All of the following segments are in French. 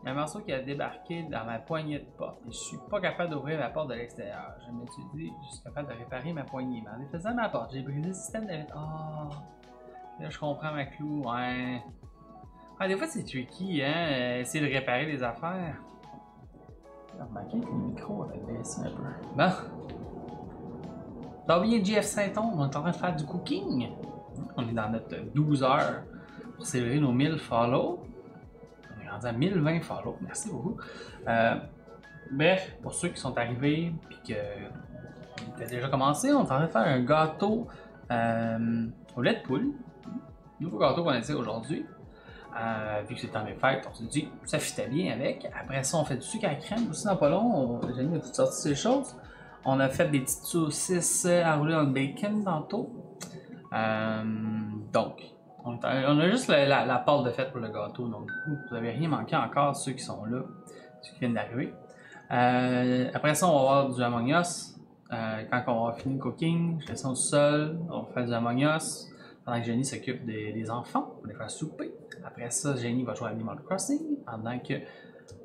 Il y a un morceau qui a débarqué dans ma poignée de porte et je suis pas capable d'ouvrir la porte de l'extérieur. Je me suis dit, je suis capable de réparer ma poignée. Mais en défaisant ma porte, j'ai brisé le système de... Oh! Là, je comprends ma clou, ouais. Ah, des fois, c'est tricky, hein, essayer de réparer les affaires. J'ai remarqué que le micro avait baissé un peu. Bon. T'as bien JF Saint-On, on est en train de faire du cooking. On est dans notre 12 heures pour célébrer nos 1000 follow. On est rendu à 1020 follow, merci beaucoup. Bref, pour ceux qui sont arrivés et qu'on était déjà commencé, on est en train de faire un gâteau au lait de poule. Nouveau gâteau qu'on essaie aujourd'hui. Vu que c'est dans mes fêtes, on s'est dit ça fitait bien avec. Après ça, on fait du sucre à crème aussi dans pas long. Jenny a toutes sorti ces choses. On a fait des petites saucisses enroulées dans le bacon tantôt. Donc, on a juste la pâte de fête pour le gâteau. Donc, vous n'avez rien manqué encore, ceux qui sont là, ceux qui viennent d'arriver. Après ça, on va avoir du Among Us. Quand on va finir le cooking, je fais ça au sol. On va faire du Among Us. Pendant que Jenny s'occupe des enfants, on les faire souper. Après ça, Jenny va jouer à Animal Crossing. Pendant que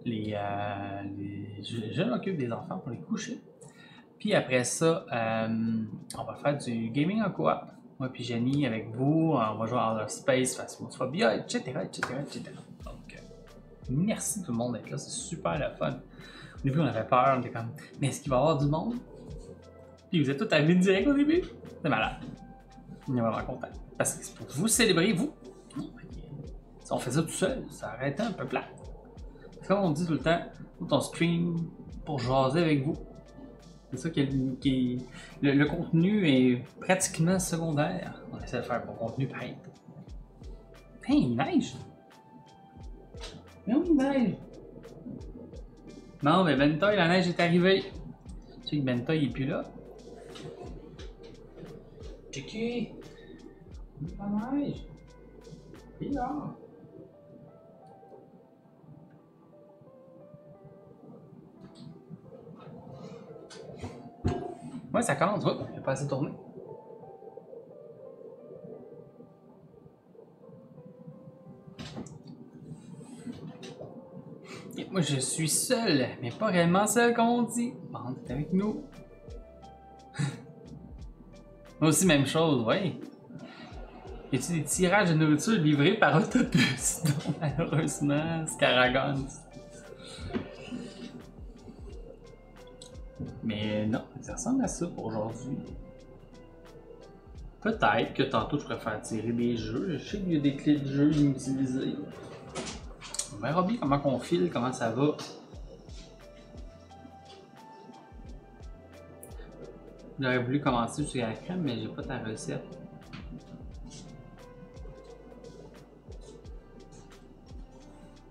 je m'occupe des enfants pour les coucher. Puis après ça, on va faire du gaming en coop. Moi puis Jenny avec vous, on va jouer à Outer Space, Phasmophobia, etc. Donc, merci tout le monde d'être là, c'est super le fun. Au début, on avait peur, on était comme, mais est-ce qu'il va y avoir du monde? Puis vous êtes tous arrivés direct au début. C'est malade. On est vraiment content. Parce que c'est pour vous célébrer, vous. Si on fait ça tout seul, ça arrête un peu plat. C'est comme on dit tout le temps, on stream pour jaser avec vous. C'est ça qui le contenu est pratiquement secondaire. On essaie de faire bon contenu pareil. Hey, il neige! Mais oui, il neige! Non, mais Benta, la neige est arrivée. Tu sais que Benta, il est plus là. Checké! La neige! Il est là! Ouais, ça commence, il n'y a pas assez tourné. Et moi, je suis seul, mais pas réellement seul, comme on dit. Bon, t'es avec nous. Moi aussi, même chose, ouais. Y a-t-il des tirages de nourriture livrés par autobus? Non, malheureusement, Scaragon. Mais non, ça ressemble à ça pour aujourd'hui. Peut-être que tantôt je préfère tirer des jeux. Je sais qu'il y a des clés de jeu inutilisées. On verra bien comment on file, comment ça va. J'aurais voulu commencer jusqu'à la crème, mais j'ai pas ta recette.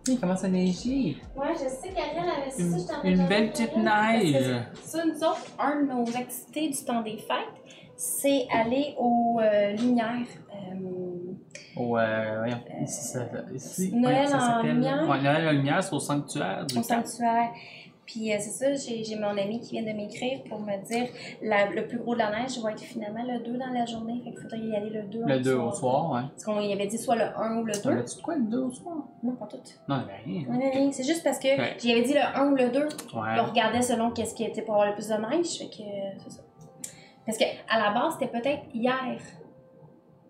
Il commence à neiger. Ouais, je sais qu'Ariel avait ça. Une belle petite neige. Ça, nous autres, un de nos activités du temps des fêtes, c'est aller aux Lumières. Voyons, ici, Noël ça en s'appelle. lumière. Ouais, Noël en lumière, c'est au sanctuaire. Au sanctuaire. Puis c'est ça, j'ai mon ami qui vient de m'écrire pour me dire le plus gros de la neige va être finalement le 2 dans la journée. Fait qu'il faudrait y aller le 2 Le 2 au soir, ouais. Parce qu'on y avait dit soit le 1 ou le 2. As-tu de quoi le 2 au soir? Non, pas tout. Non, il n'y avait rien. Non, rien. C'est juste parce que Ouais. j'y avais dit le 1 ou le 2. Ouais. Puis on regardait selon qu'est-ce qui était pour avoir le plus de neige. Fait que c'est ça. Parce qu'à la base, c'était peut-être hier.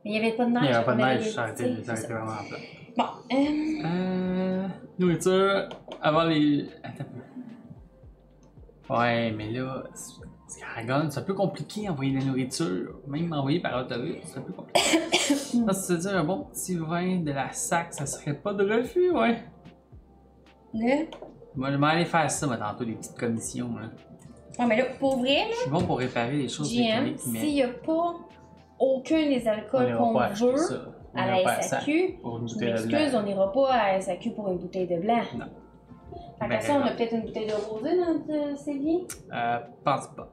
Mais il n'y avait pas de neige. Il n'y avait pas de on avait neige, des- ça aurait été vraiment plat. Bon, Nourriture, avant les. Attends un peu. Ouais, mais là, Scaragon, c'est un peu compliqué d'envoyer de la nourriture. Même envoyer par autobus, c'est un peu compliqué. Là, c'est-à-dire un bon petit vin de la sac, ça serait pas de refus, ouais. Moi, je vais aller faire ça, moi, tantôt, des petites commissions, là. Ouais, mais là, pour vrai, Je suis bon pour réparer les choses GM, mécaniques, mais. s'il n'y a pas aucun des alcools qu'on veut à la SAQ, pour une je bouteille de m'excuse, blanc. on n'ira pas à la SAQ pour une bouteille de blanc. Non. Fait Ben, que ça, on a peut-être une bouteille de rosé dans notre cellier. Pense pas.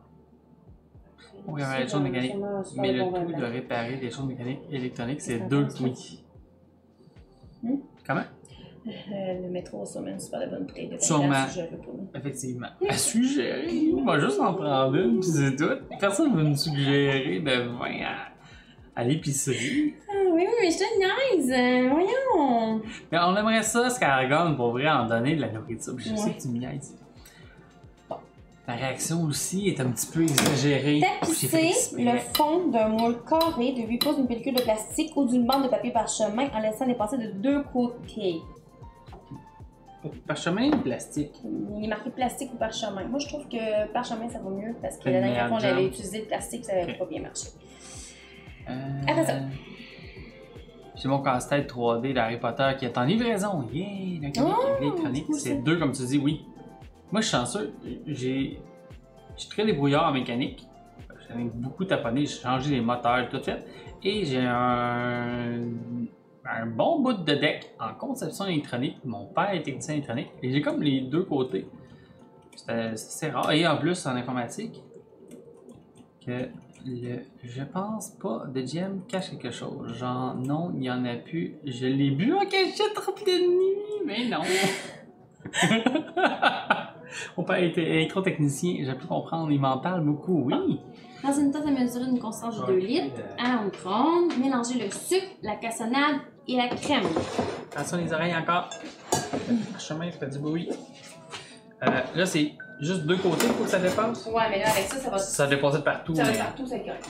On va réparer les choses mécaniques. Mais le tout de réparer les choses mécaniques électroniques, c'est 2 oui. Comment? Le métro a sûrement une super bonne bouteille de vin. Sûrement. à suggérer pour nous. Effectivement. À suggérer, on va juste en prendre une, puis c'est tout. Personne ne va me suggérer de vin à l'épicerie. Ah oui, oui, mais je te niaise. Voyons. Mais on aimerait ça, Scaragone, pour vrai, en donner de la nourriture. Puis je sais que tu me niaises. Bon. La réaction aussi est un petit peu exagérée. Tapisser le fond d'un moule carré de 8 pouces d'une pellicule de plastique ou d'une bande de papier parchemin en laissant dépasser de 2 côtés. Parchemin ou plastique? Il est marqué plastique ou parchemin. Moi, je trouve que parchemin, ça va mieux parce que la dernière fois, on avait utilisé le plastique, ça n'avait pas bien marché. Après ça. J'ai mon casse-tête 3D d'Harry Potter qui est en livraison. Yeah! La comique électronique. C'est 2, comme tu dis, oui. Moi, je suis chanceux. Je suis très débrouillard en mécanique. J'ai beaucoup taponné, j'ai changé les moteurs, tout fait. Et j'ai un bon bout de deck en conception électronique. Mon père est technicien électronique. Et j'ai comme les deux côtés. C'est rare. Et en plus, en informatique, que je pense pas de GM cache quelque chose. Genre, non, il n'y en a plus. Je l'ai bu en cachette trop de nuit, mais non. Mon père était électrotechnicien, j'ai pu comprendre, il m'en parle beaucoup, oui. Dans une tasse à mesurer une constance de 2 litres, à la micro-ondes, mélangez le sucre, la cassonade et la crème. Attention les oreilles encore. Le chemin fait du bruit. Là, c'est juste 2 côtés pour que ça dépasse. Ouais, mais là, avec ça, ça va... Ça dépasse de partout. Ça va partout, c'est correct.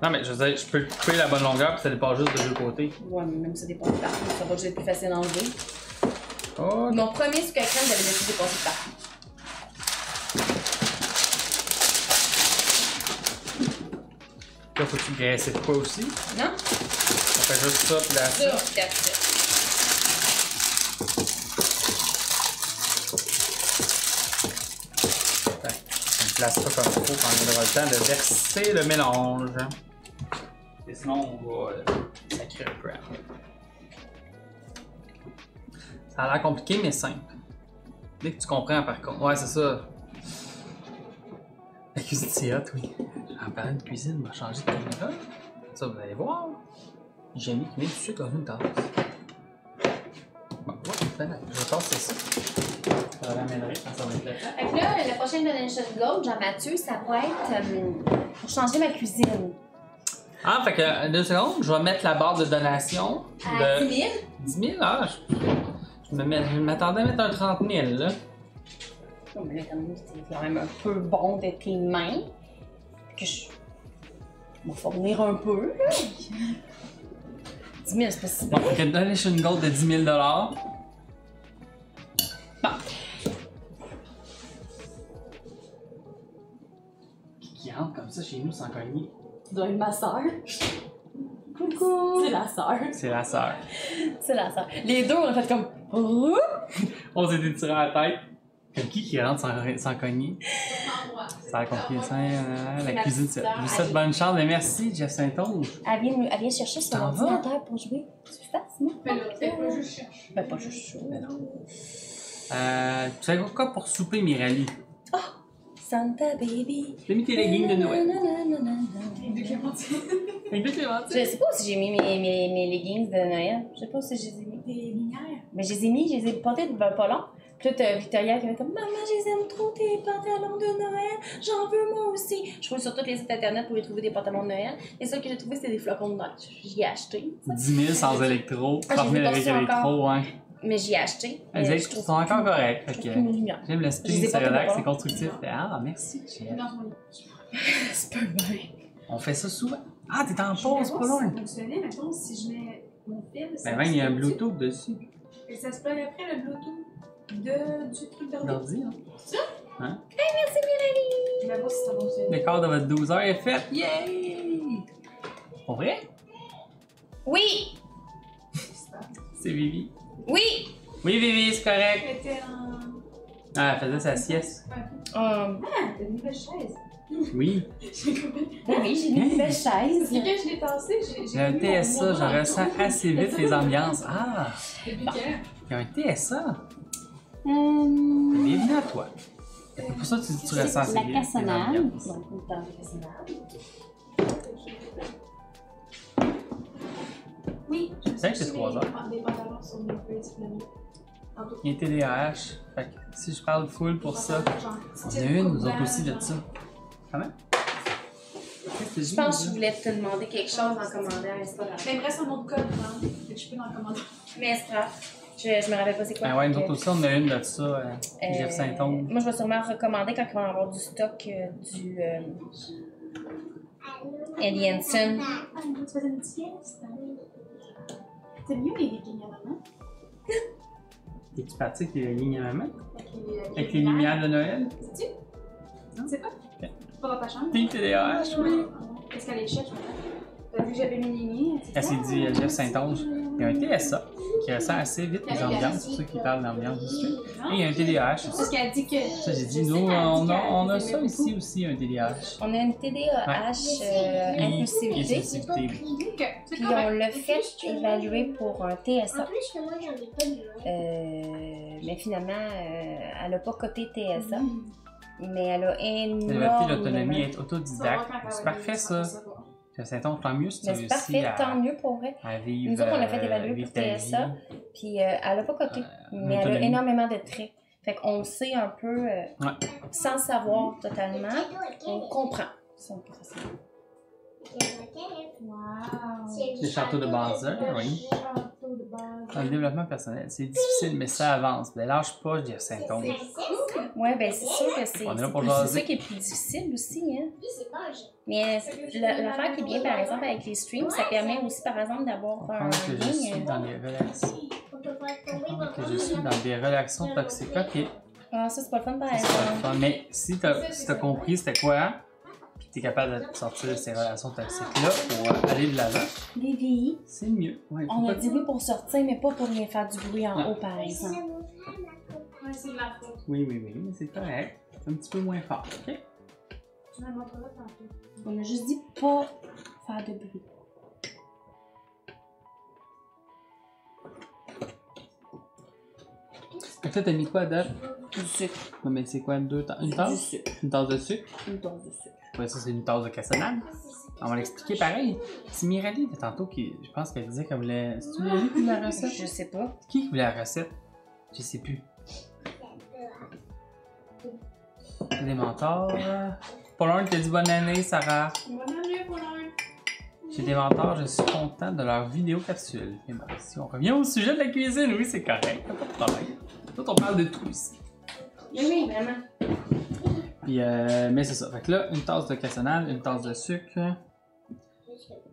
Non, mais je veux dire, je peux couper la bonne longueur puis ça dépasse juste de 2 côtés. Ouais, mais même ça dépasse partout, ça va juste être plus facile à enlever. Oh. Mon premier sucre à crème, j'avais laissé dépasser partout. Là, faut-tu graisser de quoi aussi? Non? On fait juste ça puis là. Ça, that's it. On place ça comme il faut quand on aura le temps de verser le mélange. Et sinon, on va sacrer un peu après. Ça a l'air compliqué, mais simple. Dès que tu comprends, par contre. Ouais, c'est ça. La cuisine, c'est hot, oui. En parlant de cuisine, on va changer de caméra. Ça, vous allez voir. J'ai mis tout de suite dans une tasse. Bon, ouais, je vais passer ça. Ça l'amènerait quand ça va être le temps. Fait que là, la prochaine Donation Gold, Jean-Mathieu, ça va être pour changer ma cuisine. Ah, fait que 2 secondes, je vais mettre la barre de donation. À de 10 000? 10 000, ah, je m'attendais à mettre un 30 000, là. Non, mais là, c'est quand même un peu bon de tes mains. Que je vais fournir un peu, là. 10 000, c'est pas si Bon, bon. fait que donation gold de 10 000 $. Bon. Qui rentre comme ça chez nous sans cogner. Tu dois être ma soeur. Coucou! C'est la soeur. C'est la sœur. C'est la soeur. Les deux, on a fait comme. Oh! On s'était tiré à la tête. Comme qui rentre sans cogner? Ça a compliqué ça. La cuisine, c'est. Je vous souhaite bonne chance. Mais merci, Jeff Saint-Onge. Elle vient chercher son T'en vas? ordinateur pour jouer. Tu fasses, non? Fais pas juste chercher. Ben, pas juste ça. Mais non. Tu sais quoi pour souper, Mirali? Santa baby. J'ai mis tes leggings de Noël. De Clémentine. Avec des clémentines. Je sais pas si j'ai mis mes leggings de Noël. Je sais pas si je les ai mis. Des lumières. Mais je les ai mis, je les ai portés pas long. Puis là, t'as Victoria qui avait comme Maman, je les aime trop, tes pantalons de Noël. J'en veux moi aussi. Je trouve sur tous les sites internet pour y trouver des pantalons de Noël. Les seuls que j'ai trouvés, c'était des flocons de neige. J'y ai acheté. 10 000 sans électro, Ah, 30 j'ai 000 avec pas reçu électro, ouais. Mais j'y ai acheté. Les Mais électros sont encore corrects. Je Fait trouve que plus mes lumières. j'aime le Je speed, les ai c'est pas relax, fait c'est constructif. Ah, merci, Jeff. Dans son lit. C'est pas vrai. On fait ça souvent. Ah, t'es en pause, pas loin. Ça fonctionnait, mettons, si je mets mon fil. Ben, même, il y a un Bluetooth dessus. Et ça se plug après le Bluetooth du truc d'ordi. L'ordi, hein. C'est ça? Hein? Merci, Mélanie. Je vais voir si ça fonctionne. Le quart de votre 12 heures est fait. Yay! Pour vrai? Oui. C'est Vivi. Oui. Oui, Vivi, c'est correct. Elle était en. Ah, elle faisait sa sieste. Ah, t'as une nouvelle chaise. Oui. Oui, j'ai mis une belle chaise. C'est que je l'ai tassée, j'ai. J'ai un TSA, je ressens assez vite les ambiances. Ah! Depuis quand? Il y a un TSA. Bienvenue à toi. C'est pour ça que tu ressens assez La vite les cassonade. ambiances. Donc, tout le temps, la cassonade. Oui. C'est vrai que c'est 3 heures. Des pantalons sur mes petits flammes. En tout Il y a un TDAH. Fait que si je parle full pour ça, on a une, nous autres aussi, de ça. Comment? Je pense que je voulais te demander quelque chose en commandant, mais c'est pas grave. Mais il me reste un autre code, hein. Fait que je peux l'en commander. Mais c'est pas grave. Je me rappelle pas c'est quoi. Ah ouais, nous autres aussi, on a une de ça, Jeff Saint-Onge. Moi, je vais sûrement recommander quand il va y avoir du stock du Eddie Hansen. Ah, tu faisais une sieste. C'est mieux les Vikings à maman. Es-tu parti avec les lignes à maman? Avec les lumières de Noël? Sais-tu? Tu sais pas? Ok. Pas dans ta chambre? Team TDAH, oui. Qu'est-ce qu'elle est chèche, maman? T'as vu que j'avais mis les lignes? Elle s'est dit Jeff Saint-Onge. Il y a un TSA qui ressent assez vite les ambiances, pour ceux qui parlent d'ambiance ici. Et il y a un TDAH aussi. Parce qu'elle dit que. Ça, j'ai dit, nous, on a ça ici aussi, un TDAH. On a une TDAH impulsivité. Puis on l'a fait évaluer pour un TSA. Mais finalement, elle n'a pas coté TSA. Mais elle a Développer énormément... l'autonomie, être autodidacte. C'est parfait, ça. Ça tombe tant mieux si tu Mais c'est parfait, réussis tant mieux pour vrai. à vivre, Nous autres, on l'a fait évaluer vivre pour ta TSA. vie. Puis elle n'a pas coté. Mais elle a autonomie. énormément de traits. Fait qu'on sait un peu, sans savoir totalement, on comprend. C'est un peu facile. Wow. Les châteaux de Basel, oui. Château de base. Dans le développement personnel, c'est difficile, mais ça avance. Mais lâche pas, je dis Saint-Onge. Ouais, ben c'est sûr que c'est On est là pour c'est jaser. ça qui est plus difficile aussi, hein. Mais l'affaire qui est bien, par exemple, avec les streams, ça permet aussi, par exemple, d'avoir On un pense que je suis ligne. dans les relations. Que je suis dans des relations toxiques. Ok, Ah, ça, c'est pas le fun, par c'est pas le exemple. fun. Mais si t'as compris c'était quoi, puis t'es capable de sortir de ces relations toxiques-là pour aller de l'avant, Lévi, c'est mieux. Ouais, on a dit oui pour sortir, mais pas pour venir faire du bruit en Ouais. haut, par exemple. Ouais, c'est de la faute. oui, mais c'est correct. Un petit peu moins fort, ok? Je me montrerai tantôt. On a juste dit pas faire de bruit. Donc là, t'as mis quoi à date? Du sucre. Non, mais c'est quoi, une Du tasse? sucre. Une tasse de sucre? Une tasse de sucre. Ouais, ça, c'est une tasse de cassonade. On va l'expliquer pareil. C'est Mirali de tantôt qui, je pense qu'elle disait qu'elle voulait. C'est-tu Mirali qui voulait la recette? Je sais pas. Qui voulait la recette? Je sais plus. Des mentors. Paulin t'a dit bonne année, Sarah. Bonne année, Paulin. J'ai des mentors, je suis content de leur vidéo capsule. Et merci. On revient au sujet de la cuisine. Oui, c'est correct. Pas de problème. Tout, on parle de tout ici. Oui, vraiment. Puis, mais c'est ça. Fait que là, une tasse de cassonade, une tasse de sucre.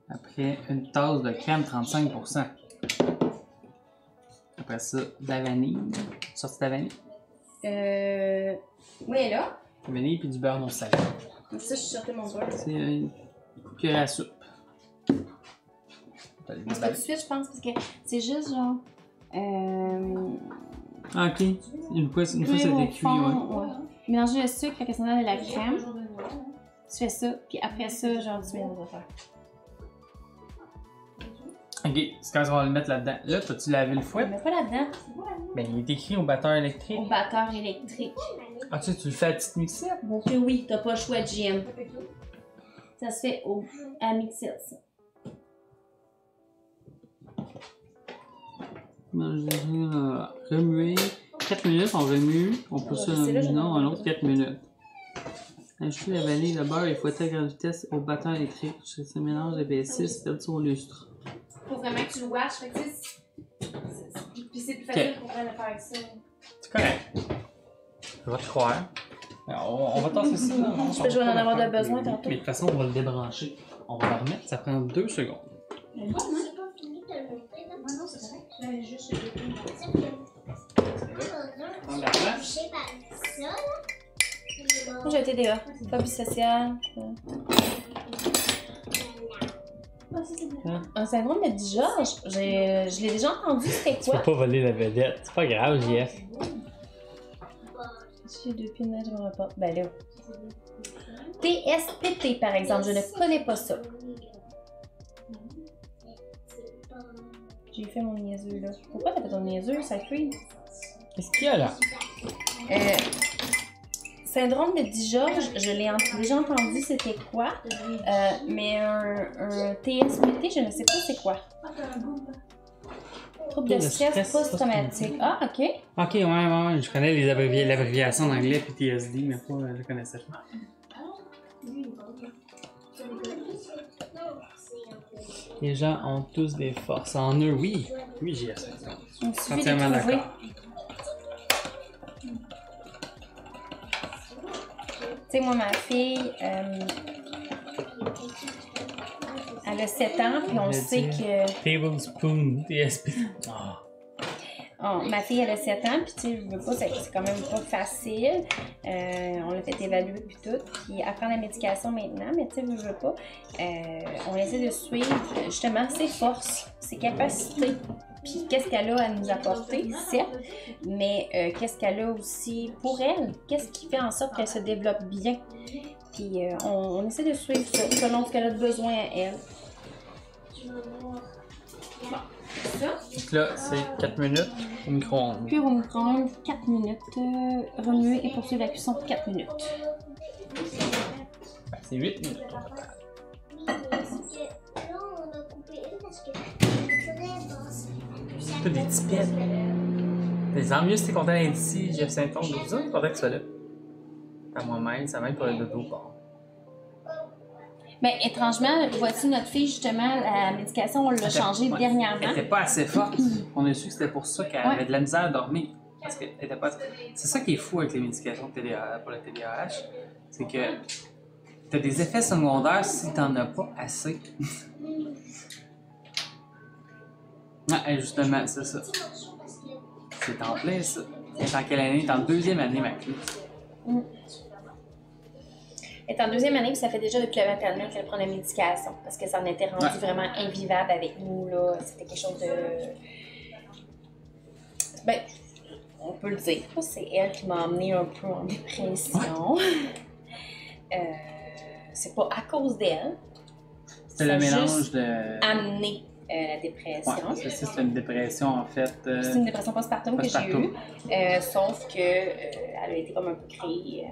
Après, une tasse de crème 35%. Après ça, de la vanille. Sortie de la vanille. Oui, là. Vanille puis du beurre non salé. Ça, je suis sortie mon beurre. C'est une cuillère à soupe. Mais c'est pas tout de suite, je pense, parce que c'est juste genre. Ah, ok. Une fois c'était cuit, ouais. Mélanger le sucre, la cassonade et la crème. Tu fais ça, puis après ça, genre, tu mets les affaires. Ok, c'est quand on va le mettre là-dedans. Là, t'as-tu lavé le fouet? Mais pas là-dedans. Ben, il est écrit au batteur électrique. Au batteur électrique. Ah, tu le fais à petite mixette? Donc, oui, t'as pas le choix de GM. Ça se fait à mixette, ça. Remuer. 4 minutes, on remue. On peut ça C'est là, je non, vais un autre 4 minutes. Ajouter la vanille, le beurre et fouetter à grande vitesse au batteur électrique. Je ce mélange de B6 perd son lustre. Faut vraiment que tu le watches. Fait que tu sais, puis c'est plus facile pour elle de faire avec ça. C'est correct. Je vais te croire. On va tasser ça. Je vais en avoir de besoin tantôt. Mais de toute façon, on va le débrancher. On va le remettre, ça prend 2 secondes. Mais bon, hein? Ouais, non, c'est correct. J'avais juste le début. Prends la place. Moi, j'ai été TDA. Phobie sociale. Un syndrome de Dijorge, je l'ai déjà entendu, c'était Tu quoi? peux pas voler la vedette. C'est pas grave, JF. J'ai 2 pieds de neige, je me pas. Ben là. TSPT, par exemple, je ne connais pas ça. J'ai fait mon niaiseux, là. Pourquoi t'as fait ton niaiseux, ça crie? Qu'est-ce qu'il y a là? Syndrome de Dijorge, je l'ai déjà entendu, c'était quoi? Mais un TSPT, je ne sais pas c'est quoi. Trouble de stress post-traumatique. Ah, ok. Ok, ouais, je connais l'abréviation en anglais puis TSD, mais pas, je connaissais pas. Les gens ont tous des forces en eux, oui. Oui, j'y ai ça. Il suffit de Entièrement trouver. d'accord. Tu sais, moi, ma fille, elle a 7 ans, puis on Je sait dis. que... Tablespoon, TSP. Ah. Oh, ma fille, elle a 7 ans, puis tu sais, je veux pas, c'est quand même pas facile. On l'a fait évaluer, puis tout. Puis elle prend la médication maintenant, mais tu sais, je veux pas. On essaie de suivre, justement, ses forces, ses capacités. Puis qu'est-ce qu'elle a à nous apporter, certes, mais qu'est-ce qu'elle a aussi pour elle? Qu'est-ce qui fait en sorte qu'elle se développe bien? Puis on essaie de suivre ça selon ce qu'elle a de besoin à elle. Ça? Donc là, c'est 4 minutes au micro-ondes. Cuire au micro-ondes, 4 minutes. Remuer et poursuivre la cuisson, 4 minutes. C'est 8 minutes. T'as des petits pets. Mais en mieux si t'es content d'être ici, Jeff Saint-Onge. Je suis content que tu sois là. À moi-même, ça m'aide pour le dodo. Bon. Mais étrangement, vois-tu, notre fille, justement, la médication, on l'a changée Ouais. dernièrement. Elle était pas assez forte. On a su que c'était pour ça qu'elle avait de la misère à dormir. Parce qu'elle était pas... C'est ça qui est fou avec les médications pour le TDAH. C'est que t'as des effets secondaires si t'en as pas assez. Ah, justement, c'est ça. C'est en plein ça. T'es en quelle année? T'es en 2e année, ma clé. Elle est en 2e année, puis ça fait déjà depuis le 21 mai qu'elle prend la médication. Parce que ça en était rendu vraiment invivable avec nous, là. C'était quelque chose de... Ben, on peut le dire. C'est elle qui m'a emmenée un peu en dépression. C'est pas à cause d'elle. C'était le mélange juste de... amené la dépression. Ouais, c'est une dépression, en fait. C'est une dépression postpartum que j'ai eue. Sauf que elle a été comme un peu créée...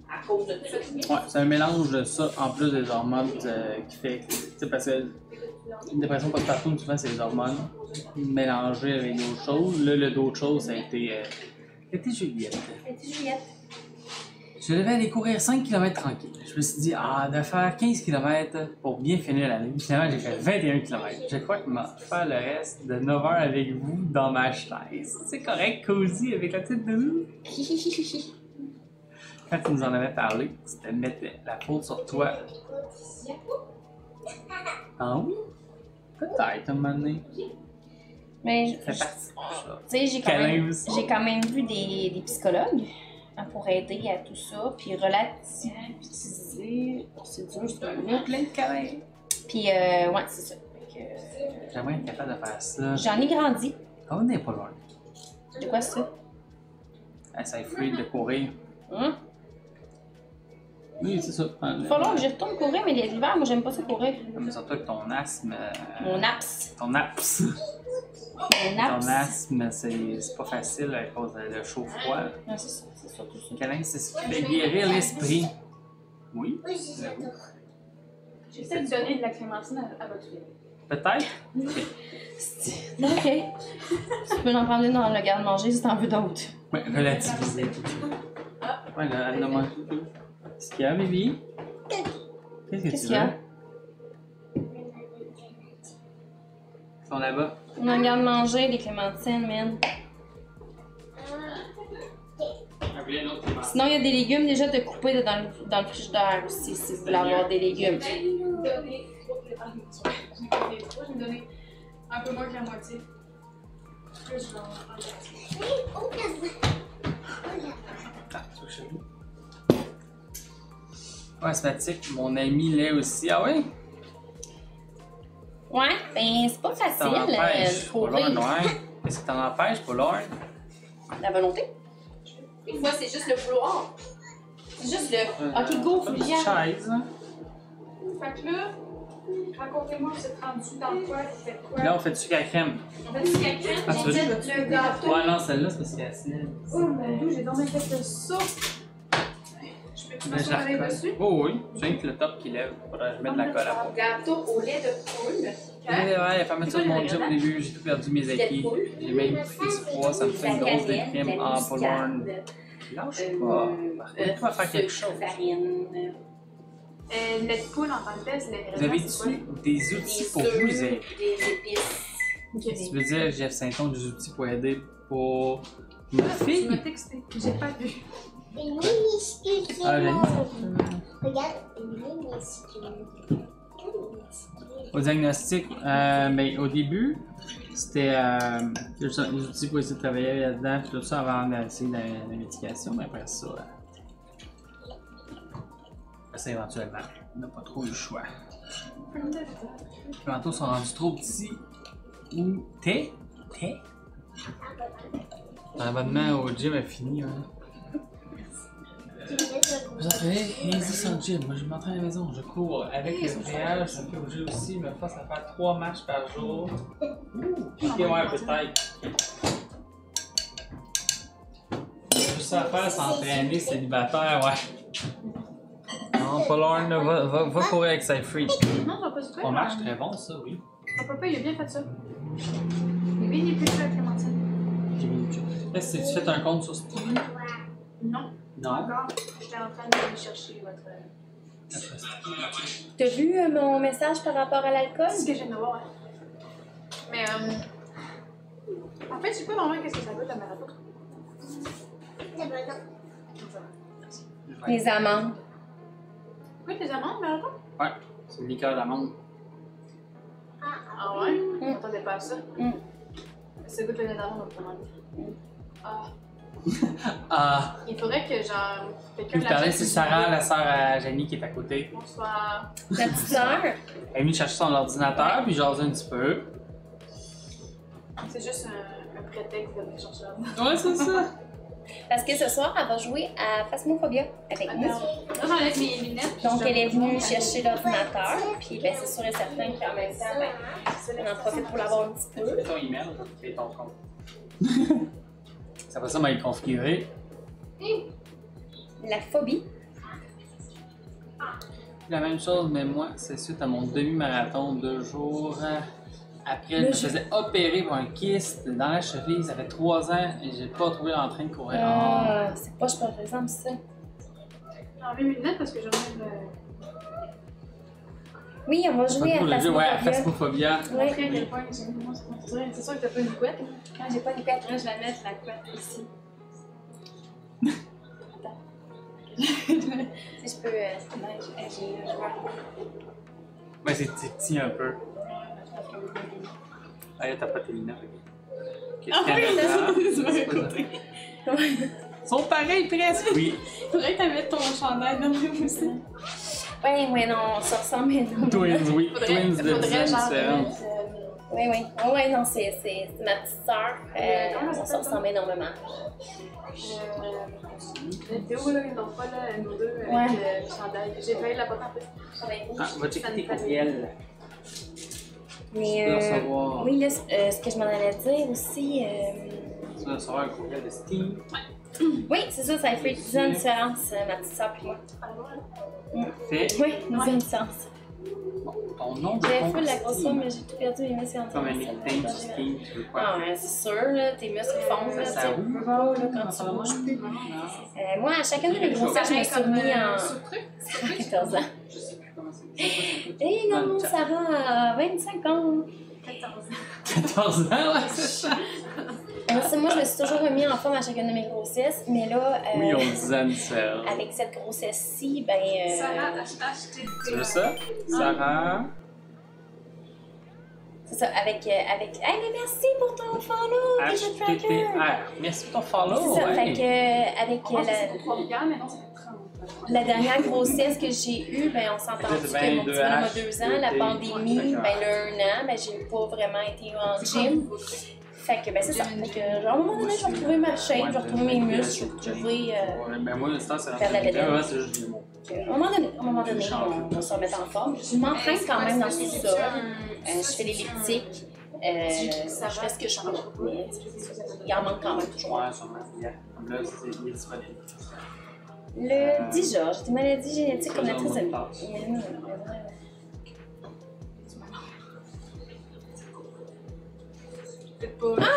à cause de ça. Ouais, c'est un mélange de ça, en plus des hormones qui fait... Tu sais, parce que une dépression postpartum, souvent, c'est les hormones mélangées avec d'autres choses. Là, d'autres choses, ça a été Juliette. Je devais aller courir 5 km tranquille. Je me suis dit, de faire 15 km pour bien finir l'année. Finalement, j'ai fait 21 km. Je crois que faire le reste de 9 heures avec vous dans ma chaise. C'est correct, cosy, avec la petite doudou. Quand tu nous en avais parlé, c'était de mettre la faute sur toi. Ah oui? Peut-être, à un moment donné. Mais Ça fait partie de ça. tu sais, j'ai quand même vu des psychologues pour aider à tout ça, puis relativiser. C'est dur, c'est un mot. Plein de câlins. Puis, ouais, c'est ça. J'aimerais être capable de faire ça. J'en ai grandi. On n'est pas loin. De quoi ça? Ça est fluide de courir. Hein? Oui, c'est ça. Il va falloir que je retourne courir, mais l'hiver, moi, j'aime pas ça courir. Mais surtout avec ton asthme. Mon apps. Ton apps. Mon apps. Ton asthme, c'est pas facile à cause de chaud-froid. Non, c'est ça, c'est surtout ça. Câlin, c'est ce qui fait guérir l'esprit. Oui? J'avoue. J'essaie de donner de la clémentine à votre fille. Peut-être? Ok. Tu peux en prendre une dans le garde-manger si t'en veux d'autres. Oui, relativiser. Ouais, là, elle a mangé tout. Qu'est-ce qu'il y a, Bibi? Qu'est-ce que tu qu'il y a? veux? Ils sont là-bas. On a un garde-manger, des clémentines, man. Sinon, il y a des légumes déjà de couper dans le frigidaire aussi, si vous voulez avoir des légumes. Je vais me donner un peu moins que la moitié. Là, je vais en regarder. C'est chez vous. Ouais, asthmatique, mon ami l'est aussi. Ah oui? Ouais, ben c'est pas facile T'en empêches, de pas courir. loin, ouais. Qu'est-ce que t'en empêches, pas loin? La volonté. Des fois, c'est juste le vouloir. C'est juste le. Ok, go, Une Julien. chaise. Fait que là, racontez-moi, vous êtes rendu dans quoi? Vous faites quoi? Là, on fait du sucre à crème. On fait du quelqu'un, Ah, tu veux j'ai dire? fait le gâteau. Ouais, non, celle-là, c'est parce qu'elle est acide. Oh mon dieu, j'ai donc fait ça. Je peux-tu Mais je la m'assurer recolle. dessus? Oh oui, j'ai que le top qui lève. Faudrait que je mette de la colle à peau. Gâteau au lait de poule. Ouais, il a pas mettre ça de mon job au début, j'ai tout perdu mes acquis. J'ai même pris du poids, ça me fait une dose de crème en Pollorn. Lâche pas. On va faire quelque chose. Farine. Le lait de poule en tant que tel, c'est Vous avez-tu des outils pour vous aider? Des épices. Tu veux dire, Jeff Saint-On, des outils pour aider pour ma Tu fille? m'as texté, j'ai pas vu. Des minuscules. Ah, Jenny? Regarde, des minuscules. Au diagnostic, ben, au début, c'était les outils pour essayer de travailler là-dedans, puis tout ça avant d'essayer la médication, mais après ça, ça éventuellement, on n'a pas trop eu le choix. Les manteaux sont rendus trop petits. Ou t'es? L'abonnement au gym est fini, hein. Vous entraînez easy sans gym. Moi, je m'entraîne à la maison. Je cours avec le réel. Je fais au gym aussi. Je me force à faire 3 matchs par jour. Ok, ouais, peut-être. Juste ça à faire, s'entraîner, célibataire, ouais. Non, pas loin, là. Va courir avec Cyfree. Non, j'en pas du tout. On marche très bon, ça, oui. Mon papa, il a bien fait ça. Il est bien épluché avec Clémentine. J'ai mis le Est-ce que tu fais un compte sur Steam? Non, Non. encore. J'étais en train d'aller chercher votre. T'as vu mon message par rapport à l'alcool? C'est ce que j'aime de voir, ouais. Mais, en fait, je sais pas vraiment qu'est-ce que ça goûte la marathon. Les amandes. Oui, tes amandes, marathon? Ouais, c'est une liqueur d'amande. Ah ouais? Je m'attendais pas à ça. Ça goûte le lait d'amande autrement. Ah. Ah. Il faudrait que, genre, quelqu'un Vous parlez, c'est Sarah, la sœur à Jenny qui est à côté. Bonsoir. La petite sœur. Elle est venue chercher son ordinateur, puis jaser un petit peu. C'est juste un prétexte de venir chercher là. Ouais, c'est ça. Parce que ce soir, elle va jouer à Phasmophobia avec nous. Là, j'enlève mes lunettes. Donc, elle est venue chercher l'ordinateur, puis ben, c'est sûr et certain qu'en même temps, ben, on en profite pour l'avoir un petit peu. Fais ton email, je vais te créer ton compte. Ça va ça m'a configuré. La phobie. La même chose, mais moi, c'est suite à mon demi-marathon 2 jours. Après, je me faisais opérer pour un kyste dans la cheville. Ça fait 3 ans et j'ai pas trouvé l'entrain de courir. C'est pas, par exemple, ça. J'ai enlevé mes lunettes parce que j'enlève. Oui, on va jouer à Le jeu, ouais, à Phasmophobia. Phasmophobia. Oui. Montrer à quel point j'aime c'est sûr que t'as pas une couette. Quand j'ai pas de couette. Là, je la mets, la couette ici. Si je peux. J'ai Ouais, c'est petit un peu. Ah, là, t'as pas tes lunettes. Ok, Ah, oui, Canada. c'est côté. Ils sont pareils presque. Oui. Faudrait que t'amènes ton chandail dans le même aussi. Ouais, non, on se ressemble, mais non. Twins, oui. Twins de Faudrait design genre. différents. Oui. Ouais, non, c'est ma petite sœur. Comment On ça se s'appelle, ressemble énormément. La vidéo, là, ils n'ont pas, là, nous deux, avec le chandail. J'ai failli la porter en plus. Ah, va checker tes courriels. Mais, Tu dois recevoir. oui, là, ce que je m'en allais dire aussi. Tu dois recevoir un courriel de Steam. Oui, c'est ça fait 10 ans de différence, ma petite sœur et moi. Parfait. Oui, 10 ans de différence. Bon, ton nom de J'avais compte fait de la grosse Steam. fois, mais j'ai tout perdu mes muscles en Comme un étain sur Steam, tu veux quoi? Ah ouais, c'est sûr, là, tes muscles fondent, là, Ça tu roule, peux pas, là, quand tu bouges plus. Moi, à chacune de mes grossesses, je me suis remis en... Ça a 14 ans. Je sais plus comment c'est. Eh non, Sarah a 25 ans. 14 ans, ouais, c'est ça. Moi, je me suis toujours remis en forme à chacune de mes grossesses, mais là, Oui, on disait une différence. avec cette grossesse-ci, ben... Sarah, acheté. Tu veux ça? Sarah? C'est ça, avec... Hey, mais merci pour ton follow, Digit Tracker! HTTR. Merci pour ton follow. C'est ça, ouais. fait que, avec On pense que c'est pour 3 gars, mais non, c'est pour 30. la dernière grossesse que j'ai eue, ben, on s'entend que mon petit bonhomme a 2 ans, la pandémie, ben là, 1 an, ben j'ai pas vraiment été en gym. Fait que, ben c'est ça. Fait que, genre, à un moment donné, je vais retrouver ma shape, je vais retrouver mes muscles, je vais retrouver... Ouais, mais moi, l'instant, c'est faire de la bédaine. Ouais, c'est juste du mot. à un moment donné, on va se remettre en forme. Je m'entraîne quand même dans tout ça. Je fais des elliptiques. Je fais ce que je peux. Mais il en manque quand même toujours. Ouais, sûrement. Comme là, c'est disponible. Le Dija, j'ai des maladies génétiques comme la trisomie. Ah,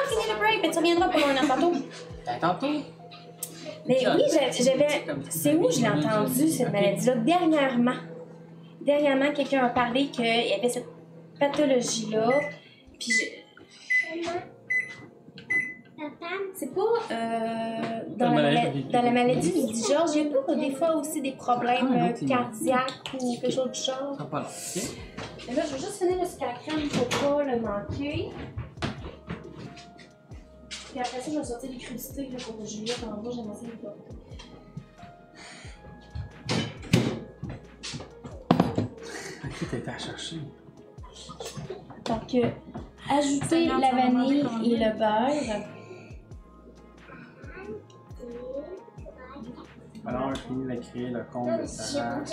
fini le break, mais tu reviendras pour un an tantôt. Tantôt. Mais oui, j'avais. C'est où je l'ai entendu, cette maladie-là? Dernièrement, quelqu'un a parlé qu'il y avait cette pathologie-là. Puis Papa, c'est pas dans la maladie du Georges, il y a pas des fois aussi des problèmes cardiaques ou quelque chose du genre. Ça va pas là, ok? Mais là, je vais juste finir le scacrème pour pas le manquer. Puis après ça, je vais sortir les crudités là, pour Juliette en bas, j'aimerais ça les porter. Ok, t'as été à chercher. Donc, ajouter la vanille et le beurre. Alors, je finis de créer le compte de Sarah. est-ce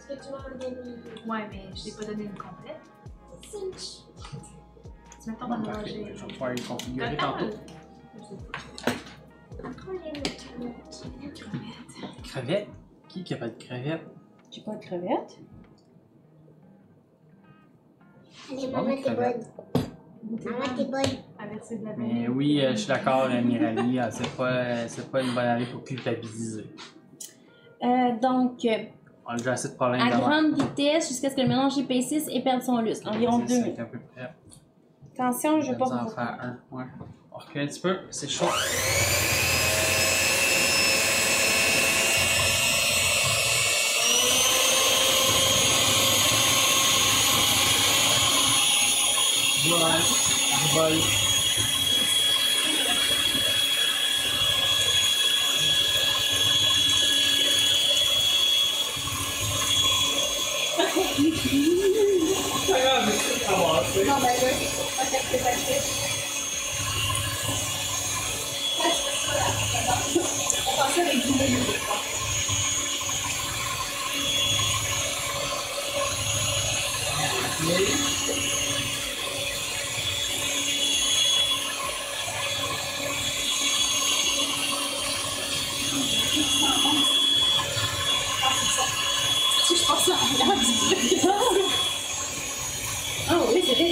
que tu vas me donner Ouais, mais je t'ai pas donné une complète. 5? Tu m'attends à Parfait, manger. je vais pouvoir les configurer tantôt. Prends les crevettes. Crevettes? Qui a pas de crevettes? J'ai pas de crevettes. Allez, Bon, maman, t'es crevettes. bonne. Maman, t'es bonne. À verser de la vanille. Mais oui, je suis d'accord, Mirali, c'est pas une bonne année pour culpabiliser. Donc, On a déjà assez de problèmes à d'avant. grande vitesse jusqu'à ce que le mélange épaississe et perde son lustre. Environ 2 minutes. C'est un peu près. Attention, je Je veux vais pas en vous... faire un. Ouais. On recule un petit peu, c'est chaud. Vol. Non, ben là, c'est parfait. On pensait avec du menu. Si je pense à rien du tout. Ah oui, c'est vrai.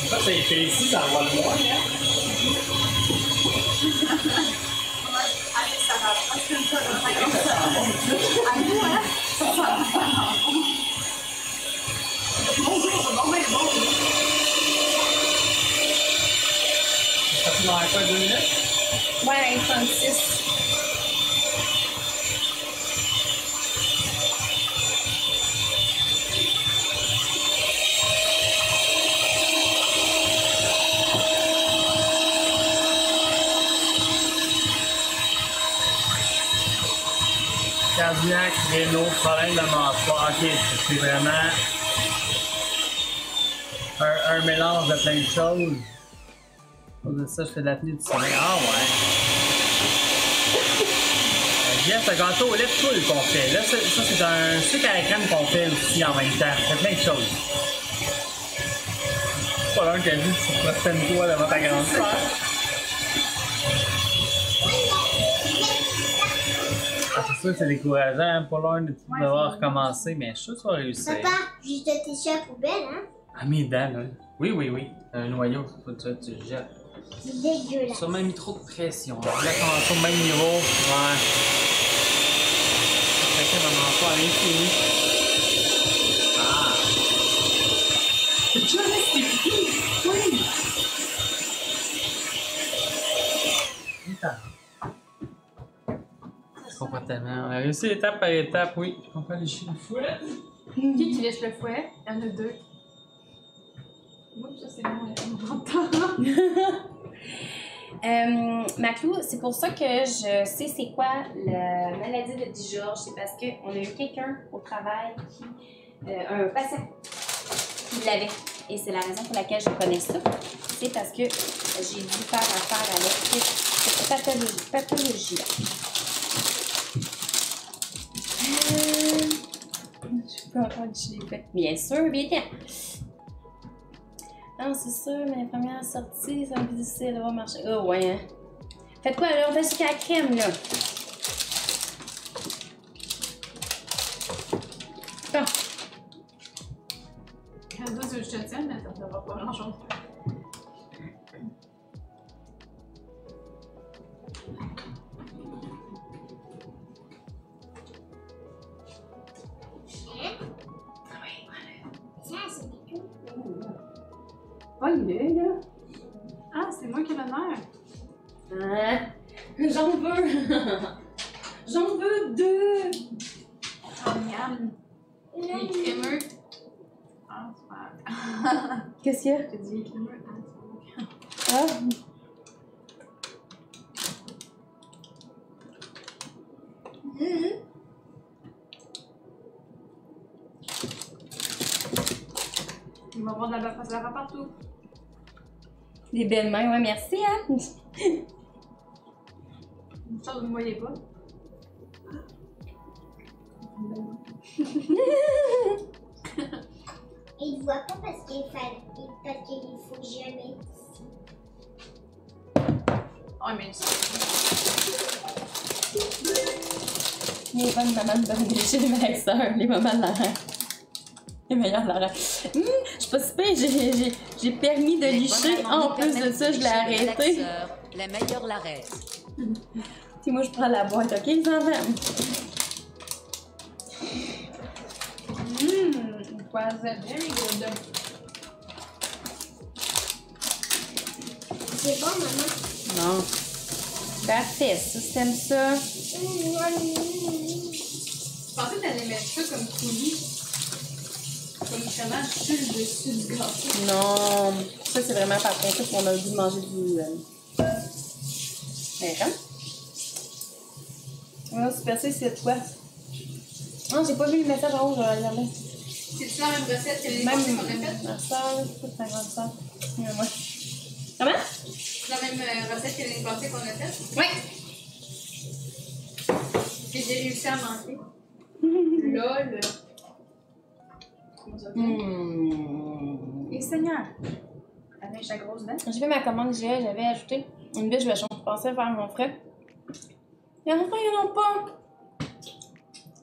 Ça, c'est fait ici, ça envoie le moins. Ça fait dans quoi, 2 minutes? Ouais, 36. Cardiaque, rénaux, problème de mâchoire. Ok, c'est vraiment un mélange de plein de choses. À cause de ça, je fais de l'apnée du sommeil. Ah ouais. Yes, le gâteau au lait de poule qu'on fait. Là, ça c'est un sucre à la crème qu'on fait aussi en même temps. Ça fait plein de choses. C'est pas l'un qui a dit que tu prosternes-toi devant ta grande sœur. Ah, c'est sûr, c'est décourageant pour l'un de devoir recommencer, mais je suis sûr que tu vas réussir. Papa, juste tes chats à la poubelle, hein? Ah, mes dents, là. Oui, oui, oui. Un noyau, faut que tu le jettes. C'est dégueulasse. Ça m'a mis trop de pression. Là, commencer au même niveau. Ouais. Chacun va m'en faire à l'infini. Ah. Oui. Je comprends tellement. On a réussi étape par étape, oui. Je comprends les chiens de fouette. Qui lèche le fouet? Il y en a 2. Moi, ça, c'est bon, on entend. Maclou, c'est pour ça que je sais c'est quoi la maladie de Georges. C'est parce qu'on a eu quelqu'un au travail un patient qui l'avait. Et c'est la raison pour laquelle je connais ça. C'est parce que j'ai dû faire affaire avec cette pathologie-là. Je peux encore du fait. Bien sûr, bien sûr. Non, c'est sûr, mais la première sortie, c'est un peu difficile de voir marcher. Oh, ouais. Faites quoi là? On fait jusqu'à la crème là. Bon. Canada, c'est je te tiens, mais ça ne fera pas grand-chose. Ça, c'est tout. Bonne idée, là. Ah, c'est moi qui ai l'honneur. Hein? J'en veux! J'en veux 2! Oh, miam. Les crémeux. Ah, c'est pas. Qu'est-ce qu'il y a? J'ai dit les crémeux. Ah, Ah! il va y avoir de la baffe partout. Des belles mains, ouais, merci, hein? Ça, vous ne me voyez pas. Il ne voit pas parce qu'il faut jamais. Oh, mais Les bonnes mamans de bonne chez les meilleures sœurs, les mamans de Laurent. Les meilleures de Laurent. Je suis pas si pire, j'ai permis de licher. En plus de ça, je l'ai arrêté. Les meilleurs l'arrêtent. Puis moi, je prends la boîte, ok, les enfants? was very good. C'est bon, maman. Non. Parfait, ça, t'aimes ça. Je pensais que t'allais mettre ça comme coulis. Comme justement sur le dessus du gâteau. Non. Ça, c'est vraiment par principe qu'on a le goût de manger du... Hein? Ah, super, c'est toi. Non, j'ai pas vu le message en haut, je vais regarder. C'est-tu la même recette que les Même pensées qu'on a faites? ma soeur, c'est ta grande soeur. Moi. Comment? C'est la même recette que les pensées qu'on a faites? Oui. Que j'ai réussi à manquer. LOL. Comment ça fait? Et Seigneur. Avec sa grosse dent. J'ai fait ma commande j'avais ajouté une biche vachon. Je pensais faire mon frère. Il y en a pas, il y en a pas.